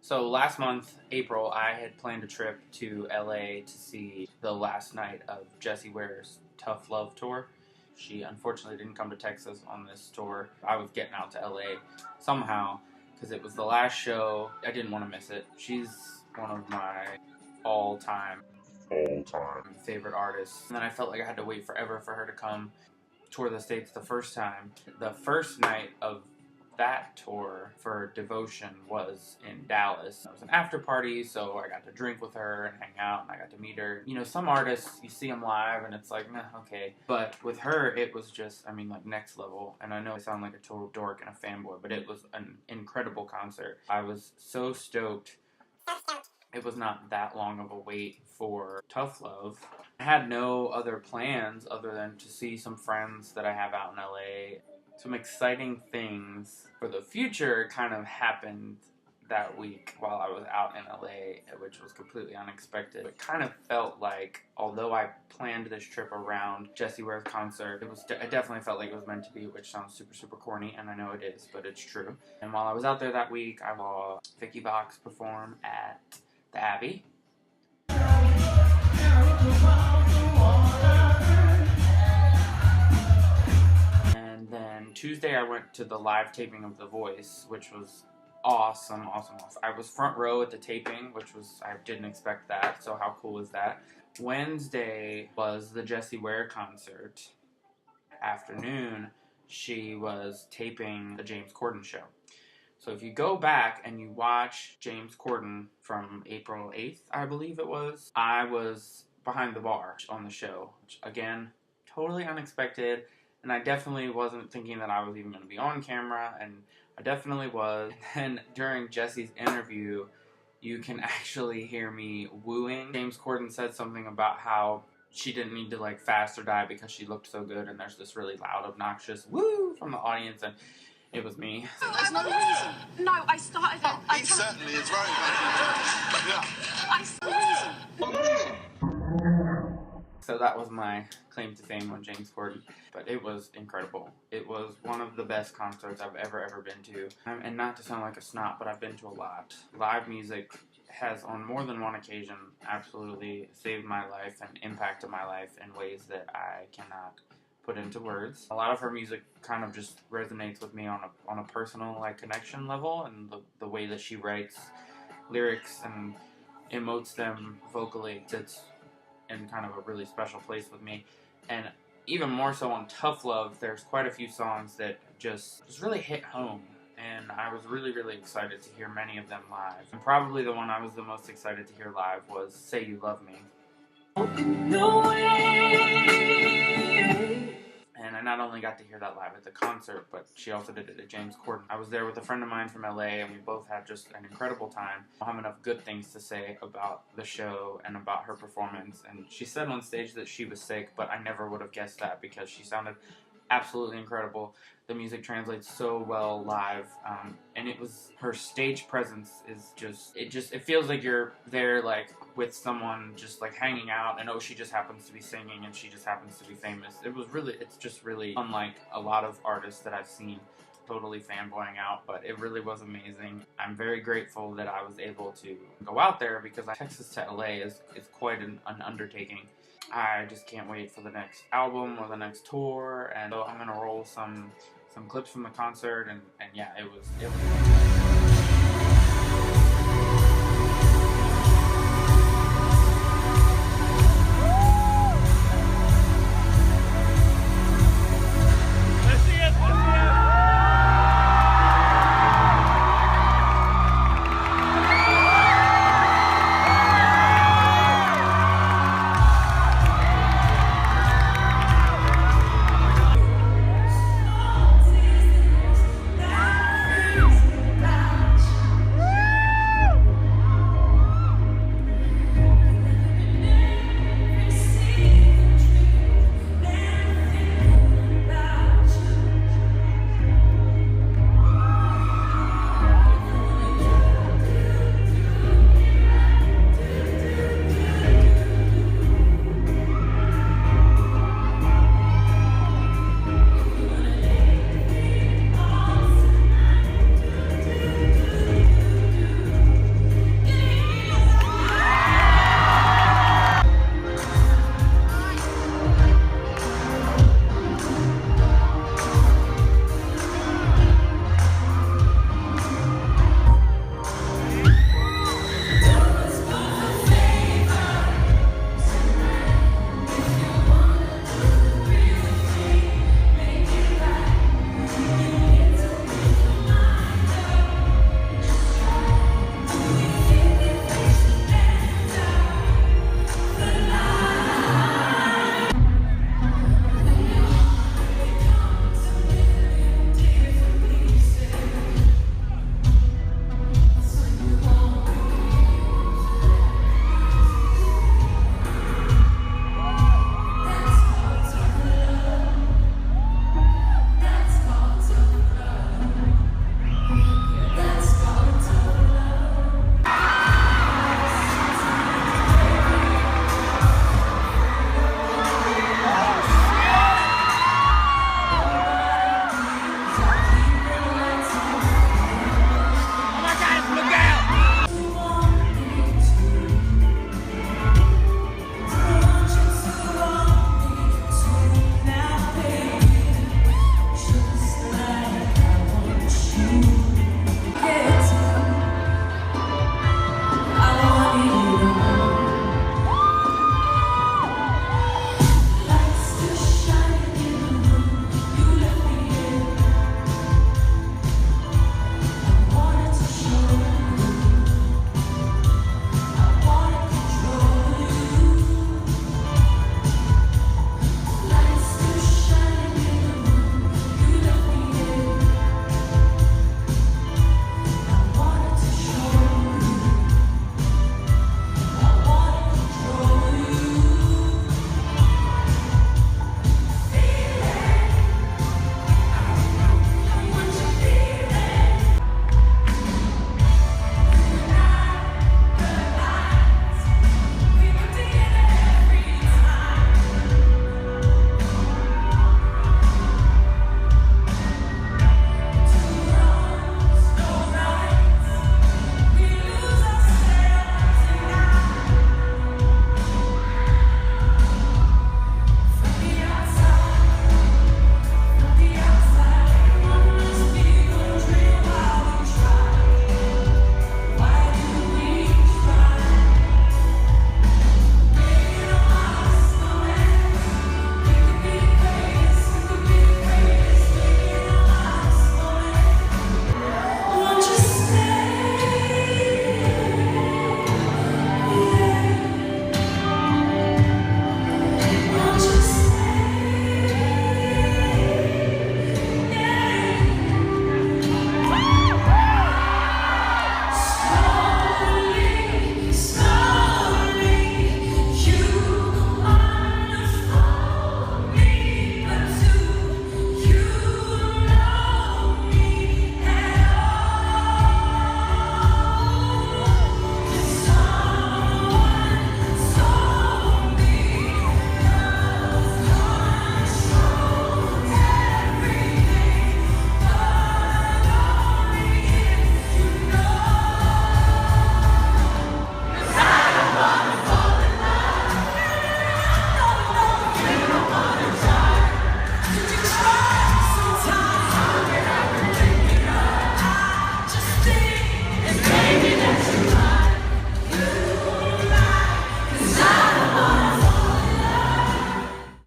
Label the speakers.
Speaker 1: So last month, April, I had planned a trip to LA to see the last night of Jessie Ware's Tough Love tour. She unfortunately didn't come to Texas on this tour. I was getting out to LA somehow because it was the last show. I didn't want to miss it. She's one of my all-time favorite artists. And then I felt like I had to wait forever for her to come tour the States the first time. The first night of that tour for Devotion was in Dallas. It was an after party, so I got to drink with her and hang out, and I got to meet her. You know, some artists, you see them live, and it's like, nah, okay. But with her, it was just, I mean, like, next level. And I know I sound like a total dork and a fanboy, but it was an incredible concert. I was so stoked. It was not that long of a wait for Tough Love. I had no other plans other than to see some friends that I have out in LA. Some exciting things for the future kind of happened that week while I was out in LA, which was completely unexpected. It kind of felt like, although I planned this trip around Jessie Ware's concert, it definitely felt like it was meant to be, which sounds super, super corny, and I know it is, but it's true. And while I was out there that week, I saw Vicky Vox perform at the Abbey. And then Tuesday I went to the live taping of The Voice, which was awesome. I was front row at the taping, I didn't expect that, so how cool is that? Wednesday was the Jessie Ware concert. Afternoon, she was taping the James Corden show. So if you go back and you watch James Corden from April 8th, I believe it was, I was behind the bar on the show, which, again, totally unexpected. And I definitely wasn't thinking that I was even going to be on camera, and I definitely was. And during Jessie's interview, you can actually hear me wooing. James Corden said something about how she didn't need to, like, fast or die because she looked so good, and there's this really loud, obnoxious woo from the audience, and it was me.
Speaker 2: There's no reason. No, I started it.
Speaker 3: He certainly is right. Yeah.
Speaker 2: I started it.
Speaker 1: So that was my claim to fame on James Corden. But it was incredible. It was one of the best concerts I've ever been to. And not to sound like a snot, but I've been to a lot. Live music has, on more than one occasion, absolutely saved my life and impacted my life in ways that I cannot put into words. A lot of her music kind of just resonates with me on a personal, like, connection level, and the way that she writes lyrics and emotes them vocally, it's in kind of a really special place with me. And even more so on Tough Love, there's quite a few songs that just really hit home, and I was really excited to hear many of them live. And probably the one I was the most excited to hear live was Say You Love Me. No way. And I not only got to hear that live at the concert, but she also did it at James Corden. I was there with a friend of mine from LA, and we both had just an incredible time. I have enough good things to say about the show and about her performance. And she said on stage that she was sick, but I never would have guessed that because she sounded absolutely incredible. The music translates so well live, and her stage presence is it feels like you're there, like, with someone just, like, hanging out, and she just happens to be singing and she just happens to be famous. It's just really unlike a lot of artists that I've seen. Totally fanboying out, but it really was amazing. I'm very grateful that I was able to go out there because Texas to LA is quite an undertaking. I just can't wait for the next album or the next tour, and so I'm gonna roll some clips from the concert, and yeah, it was